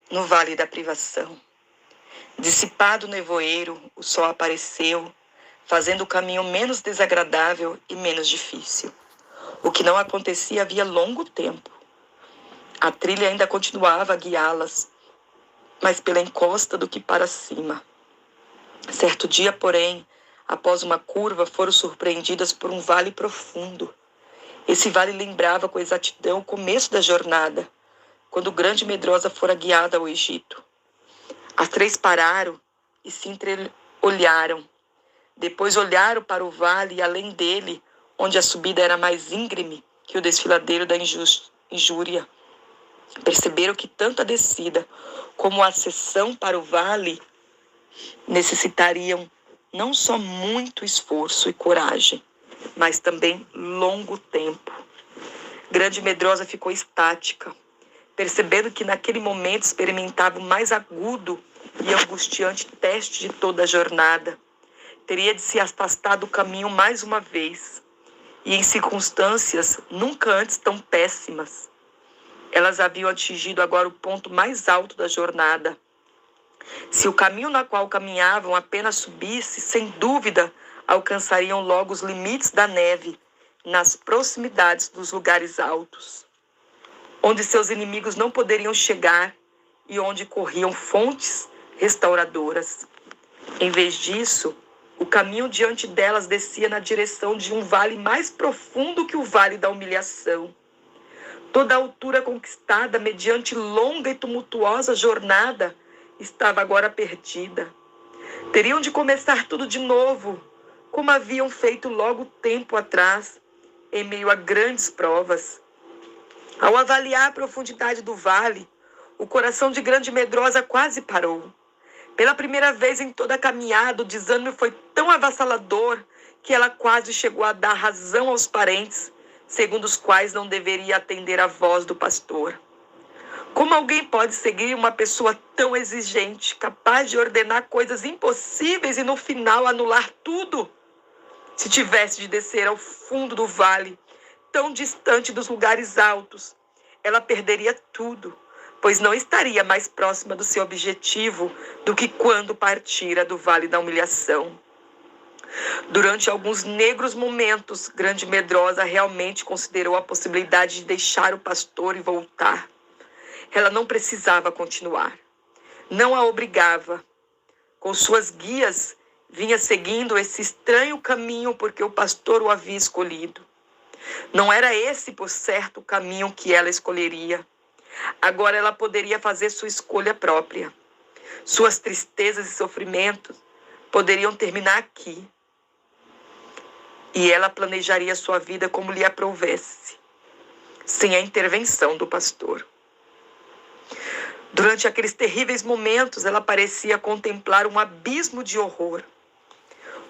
no vale da privação. Dissipado o nevoeiro, o sol apareceu, fazendo o caminho menos desagradável e menos difícil. O que não acontecia havia longo tempo. A trilha ainda continuava a guiá-las, mais pela encosta do que para cima. Certo dia, porém, após uma curva, foram surpreendidas por um vale profundo. Esse vale lembrava com exatidão o começo da jornada, quando grande Medrosa fora guiada ao Egito. As três pararam e se entreolharam. Depois olharam para o vale e além dele, onde a subida era mais íngreme que o desfiladeiro da injúria. Perceberam que tanto a descida como a ascensão para o vale necessitariam não só muito esforço e coragem, mas também longo tempo. Grande Medrosa ficou estática, percebendo que naquele momento experimentava o mais agudo e angustiante teste de toda a jornada. Teria de se afastar do caminho mais uma vez, e em circunstâncias nunca antes tão péssimas. Elas haviam atingido agora o ponto mais alto da jornada. Se o caminho na qual caminhavam apenas subisse, sem dúvida, alcançariam logo os limites da neve, nas proximidades dos lugares altos, onde seus inimigos não poderiam chegar e onde corriam fontes restauradoras. Em vez disso, o caminho diante delas descia na direção de um vale mais profundo que o vale da humilhação. Toda a altura conquistada mediante longa e tumultuosa jornada estava agora perdida. Teriam de começar tudo de novo, como haviam feito logo tempo atrás, em meio a grandes provas. Ao avaliar a profundidade do vale, o coração de Grande Medrosa quase parou. Pela primeira vez em toda a caminhada, o desânimo foi tão avassalador que ela quase chegou a dar razão aos parentes, segundo os quais não deveria atender à voz do pastor. Como alguém pode seguir uma pessoa tão exigente, capaz de ordenar coisas impossíveis e no final anular tudo? Se tivesse de descer ao fundo do vale, tão distante dos lugares altos, ela perderia tudo, pois não estaria mais próxima do seu objetivo do que quando partira do vale da humilhação. Durante alguns negros momentos, Grande Medrosa realmente considerou a possibilidade de deixar o pastor e voltar. Ela não precisava continuar. Não a obrigava. Com suas guias, vinha seguindo esse estranho caminho porque o pastor o havia escolhido. Não era esse, por certo, o caminho que ela escolheria. Agora ela poderia fazer sua escolha própria. Suas tristezas e sofrimentos poderiam terminar aqui. E ela planejaria sua vida como lhe aprouvesse, sem a intervenção do pastor. Durante aqueles terríveis momentos, ela parecia contemplar um abismo de horror.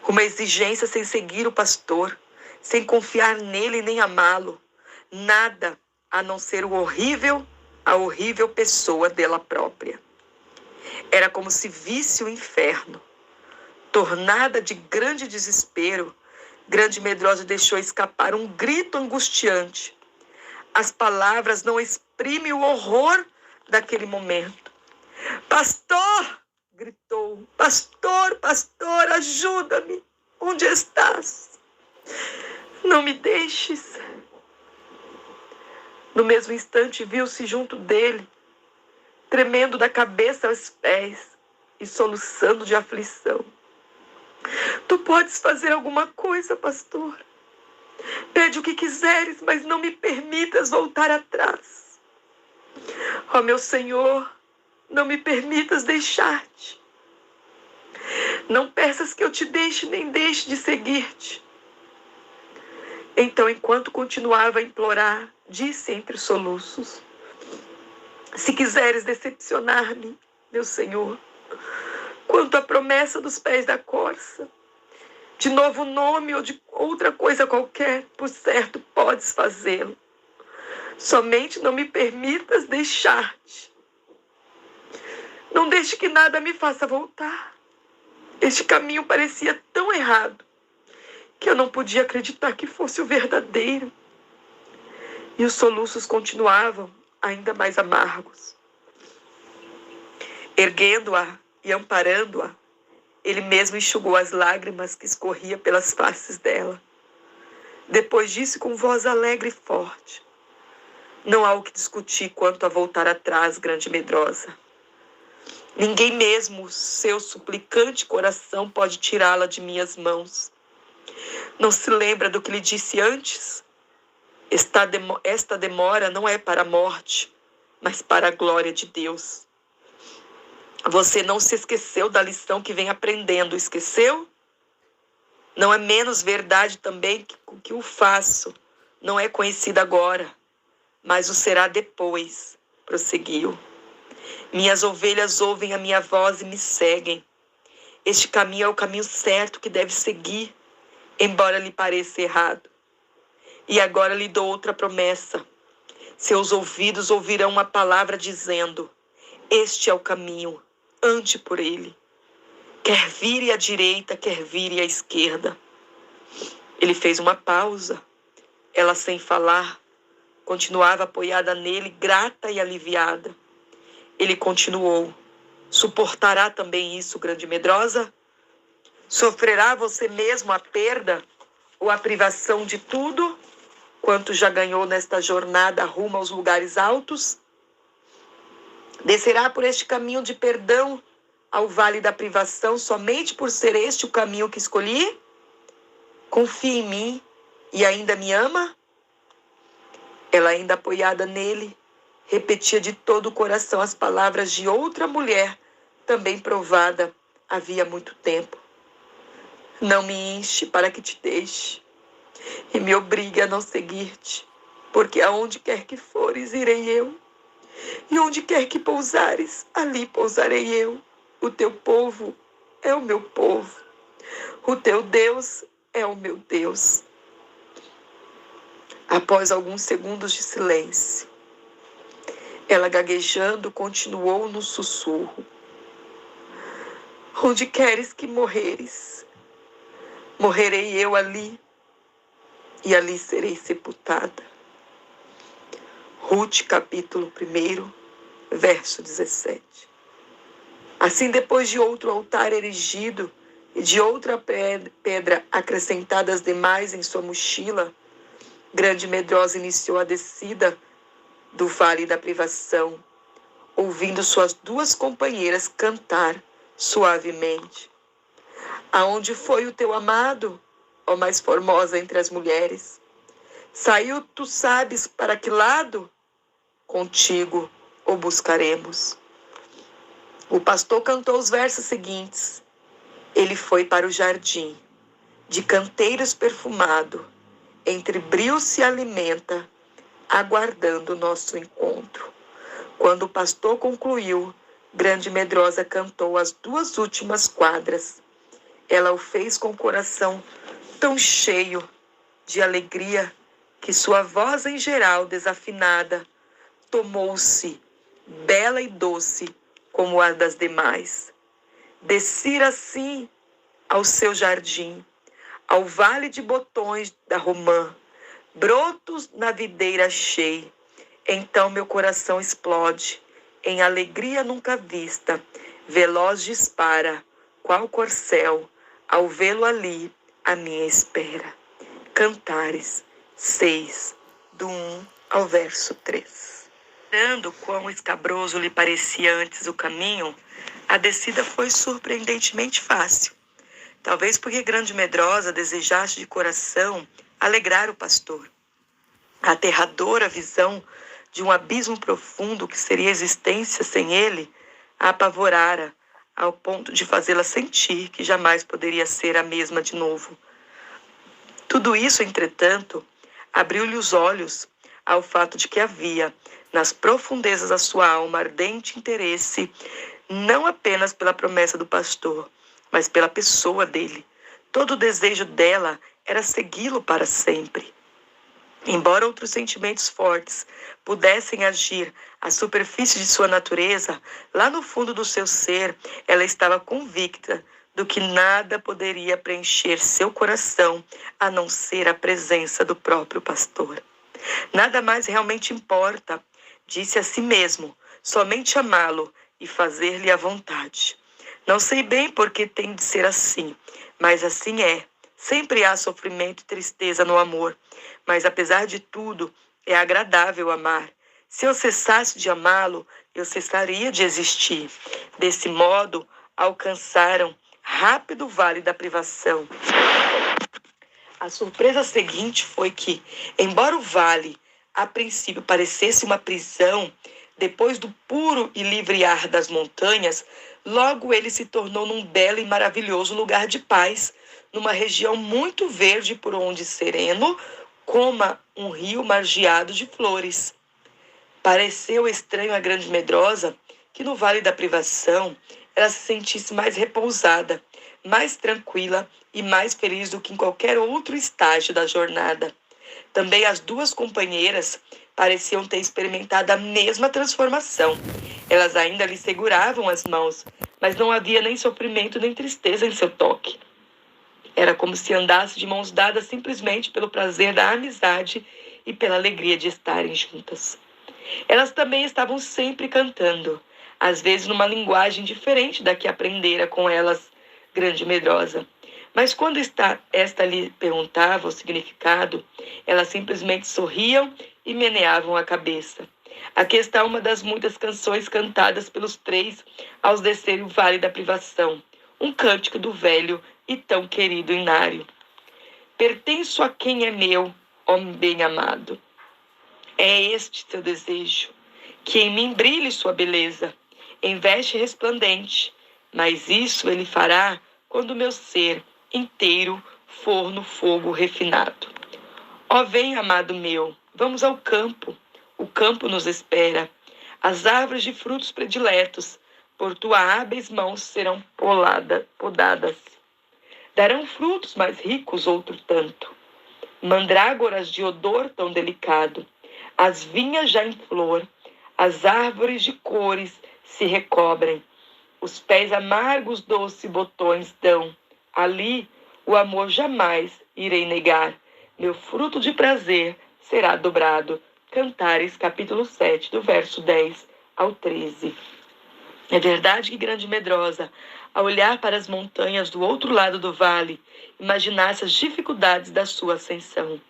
Uma exigência sem seguir o pastor, sem confiar nele nem amá-lo. Nada a não ser a horrível pessoa dela própria. Era como se visse o inferno. Tornada de grande desespero, Grande Medrosa deixou escapar um grito angustiante. As palavras não exprimem o horror daquele momento. Pastor! Gritou. Pastor, pastor, ajuda-me. Onde estás? Não me deixes. No mesmo instante, viu-se junto dele, tremendo da cabeça aos pés e soluçando de aflição. Tu podes fazer alguma coisa, pastor? Pede o que quiseres, mas não me permitas voltar atrás. Ó meu Senhor, não me permitas deixar-te. Não peças que eu te deixe nem deixe de seguir-te. Então, enquanto continuava a implorar, disse entre soluços: se quiseres decepcionar-me, meu Senhor, quanto à promessa dos pés da corça, de novo nome ou de outra coisa qualquer, por certo podes fazê-lo. Somente não me permitas deixar-te. Não deixe que nada me faça voltar. Este caminho parecia tão errado que eu não podia acreditar que fosse o verdadeiro. E os soluços continuavam ainda mais amargos. Erguendo-a e amparando-a, ele mesmo enxugou as lágrimas que escorriam pelas faces dela. Depois disse com voz alegre e forte: não há o que discutir quanto a voltar atrás, grande medrosa. Ninguém, mesmo seu suplicante coração, pode tirá-la de minhas mãos. Não se lembra do que lhe disse antes? Esta demora não é para a morte, mas para a glória de Deus. Você não se esqueceu da lição que vem aprendendo, esqueceu? Não é menos verdade também que o que o faço não é conhecido agora, mas o será depois, prosseguiu. Minhas ovelhas ouvem a minha voz e me seguem. Este caminho é o caminho certo que deve seguir, embora lhe pareça errado. E agora lhe dou outra promessa. Seus ouvidos ouvirão uma palavra dizendo: este é o caminho, ande por ele. Quer vire à direita, quer vire à esquerda. Ele fez uma pausa. Ela, sem falar, continuava apoiada nele, grata e aliviada. Ele continuou: suportará também isso, grande medrosa? Sofrerá você mesmo a perda ou a privação de tudo quanto já ganhou nesta jornada rumo aos lugares altos? Descerá por este caminho de perdão ao vale da privação somente por ser este o caminho que escolhi? Confia em mim e ainda me ama? Ela, ainda apoiada nele, repetia de todo o coração as palavras de outra mulher, também provada havia muito tempo. Não me enche para que te deixe, e me obrigue a não seguir-te, porque aonde quer que fores, irei eu, e onde quer que pousares, ali pousarei eu. O teu povo é o meu povo, o teu Deus é o meu Deus. Após alguns segundos de silêncio, ela, gaguejando, continuou no sussurro: onde queres que morreres, morrerei eu ali, e ali serei sepultada. Ruth, capítulo 1, verso 17. Assim, depois de outro altar erigido e de outra pedra acrescentadas demais em sua mochila, grande medrosa iniciou a descida do vale da privação, ouvindo suas duas companheiras cantar suavemente: aonde foi o teu amado, ó mais formosa entre as mulheres? Saiu, tu sabes para que lado? Contigo o buscaremos. O pastor cantou os versos seguintes. Ele foi para o jardim, de canteiros perfumado, entre brios se alimenta, aguardando o nosso encontro. Quando o pastor concluiu, grande medrosa cantou as 2 últimas quadras. Ela o fez com o coração tão cheio de alegria que sua voz em geral desafinada tomou-se bela e doce como a das demais. Descer assim ao seu jardim, ao vale de botões da romã, brotos na videira achei. Então meu coração explode, em alegria nunca vista, veloz dispara, qual corcel, ao vê-lo ali, à minha espera. Cantares 6, do 1 ao verso 3. Dando quão escabroso lhe parecia antes o caminho, a descida foi surpreendentemente fácil. Talvez porque grande medrosa desejasse de coração alegrar o pastor. A aterradora visão de um abismo profundo que seria a existência sem ele a apavorara, ao ponto de fazê-la sentir que jamais poderia ser a mesma de novo. Tudo isso, entretanto, abriu-lhe os olhos ao fato de que havia, nas profundezas da sua alma, ardente interesse, não apenas pela promessa do pastor, mas pela pessoa dele. Todo o desejo dela era segui-lo para sempre. Embora outros sentimentos fortes pudessem agir à superfície de sua natureza, lá no fundo do seu ser, ela estava convicta do que nada poderia preencher seu coração a não ser a presença do próprio pastor. Nada mais realmente importa, disse a si mesmo, somente amá-lo e fazer-lhe a vontade. Não sei bem por que tem de ser assim, mas assim é. Sempre há sofrimento e tristeza no amor, mas apesar de tudo, é agradável amar. Se eu cessasse de amá-lo, eu cessaria de existir. Desse modo, alcançaram rápido o vale da privação. A surpresa seguinte foi que, embora o vale, a princípio, parecesse uma prisão, depois do puro e livre ar das montanhas, logo ele se tornou num belo e maravilhoso lugar de paz, numa região muito verde por onde sereno, como um rio margeado de flores. Pareceu estranho à grande medrosa que no Vale da Privação ela se sentisse mais repousada, mais tranquila e mais feliz do que em qualquer outro estágio da jornada. Também as duas companheiras pareciam ter experimentado a mesma transformação. Elas ainda lhe seguravam as mãos, mas não havia nem sofrimento nem tristeza em seu toque. Era como se andasse de mãos dadas simplesmente pelo prazer da amizade e pela alegria de estarem juntas. Elas também estavam sempre cantando, às vezes numa linguagem diferente da que aprendera com elas, Grande Medrosa. Mas quando esta lhe perguntava o significado, elas simplesmente sorriam e meneavam a cabeça. Aqui está uma das muitas canções cantadas pelos três ao descerem o Vale da Privação, um cântico do velho e tão querido Inário. Pertenço a quem é meu, homem bem amado. É este seu desejo, que em mim brilhe sua beleza, em veste resplandente, mas isso ele fará quando meu ser inteiro for no fogo refinado. Ó, vem, amado meu, vamos ao campo. O campo nos espera. As árvores de frutos prediletos, por tua hábeis mãos serão podadas. Darão frutos mais ricos outro tanto. Mandrágoras de odor tão delicado. As vinhas já em flor, as árvores de cores se recobrem. Os pés amargos doces botões dão. Ali o amor jamais irei negar. Meu fruto de prazer será dobrado. Cantares, capítulo 7, do verso 10 ao 13. É verdade que Grande Medrosa, ao olhar para as montanhas do outro lado do vale, imaginasse as dificuldades da sua ascensão.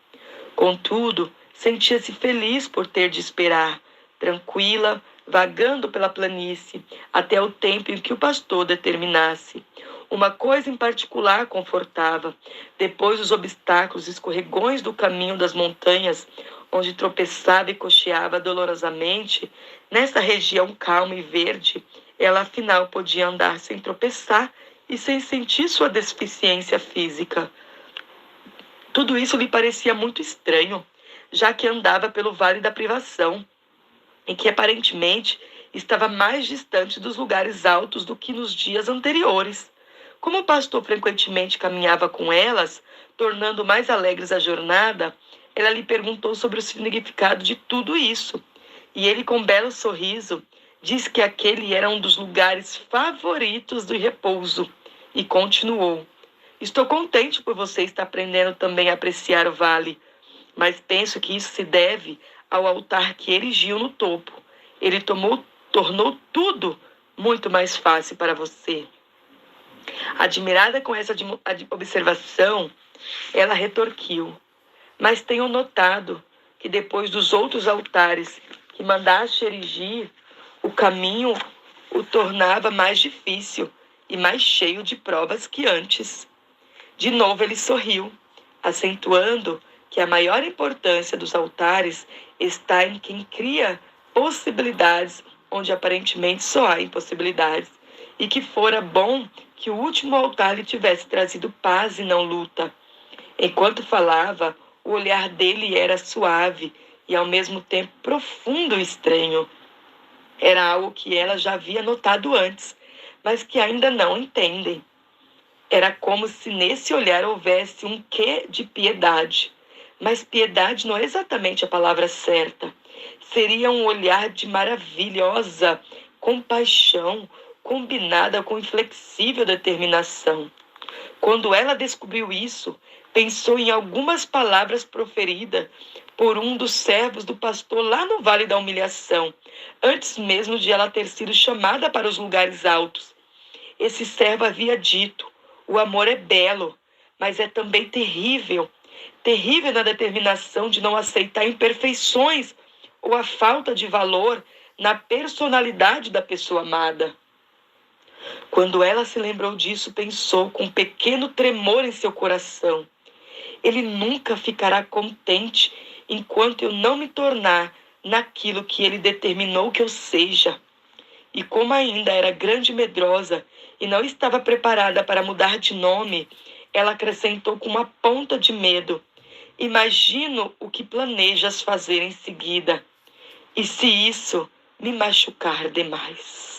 Contudo, sentia-se feliz por ter de esperar, tranquila, vagando pela planície, até o tempo em que o pastor determinasse. Uma coisa em particular confortava. Depois dos obstáculos escorregões do caminho das montanhas, onde tropeçava e cocheava dolorosamente, nessa região calma e verde, ela afinal podia andar sem tropeçar e sem sentir sua deficiência física. Tudo isso lhe parecia muito estranho, já que andava pelo Vale da Privação, em que aparentemente estava mais distante dos lugares altos do que nos dias anteriores. Como o pastor frequentemente caminhava com elas, tornando mais alegres a jornada, ela lhe perguntou sobre o significado de tudo isso. E ele, com um belo sorriso, disse que aquele era um dos lugares favoritos do repouso. E continuou: estou contente por você estar aprendendo também a apreciar o vale, mas penso que isso se deve ao altar que erigiu no topo. Ele tornou tudo muito mais fácil para você. Admirada com essa observação, ela retorquiu: mas tenho notado que depois dos outros altares que mandaste erigir, o caminho o tornava mais difícil e mais cheio de provas que antes. De novo ele sorriu, acentuando que a maior importância dos altares está em quem cria possibilidades onde aparentemente só há impossibilidades, e que fora bom que o último altar lhe tivesse trazido paz e não luta. Enquanto falava, o olhar dele era suave e ao mesmo tempo profundo e estranho. Era algo que ela já havia notado antes, mas que ainda não entendem. Era como se nesse olhar houvesse um quê de piedade. Mas piedade não é exatamente a palavra certa. Seria um olhar de maravilhosa compaixão, combinada com inflexível determinação. Quando ela descobriu isso, pensou em algumas palavras proferidas por um dos servos do pastor lá no Vale da Humilhação, antes mesmo de ela ter sido chamada para os lugares altos. Esse servo havia dito: o amor é belo, mas é também terrível. Terrível na determinação de não aceitar imperfeições ou a falta de valor na personalidade da pessoa amada. Quando ela se lembrou disso, pensou com um pequeno tremor em seu coração: ele nunca ficará contente enquanto eu não me tornar naquilo que ele determinou que eu seja. E como ainda era grande e medrosa e não estava preparada para mudar de nome, ela acrescentou com uma ponta de medo: imagino o que planejas fazer em seguida. E se isso me machucar demais?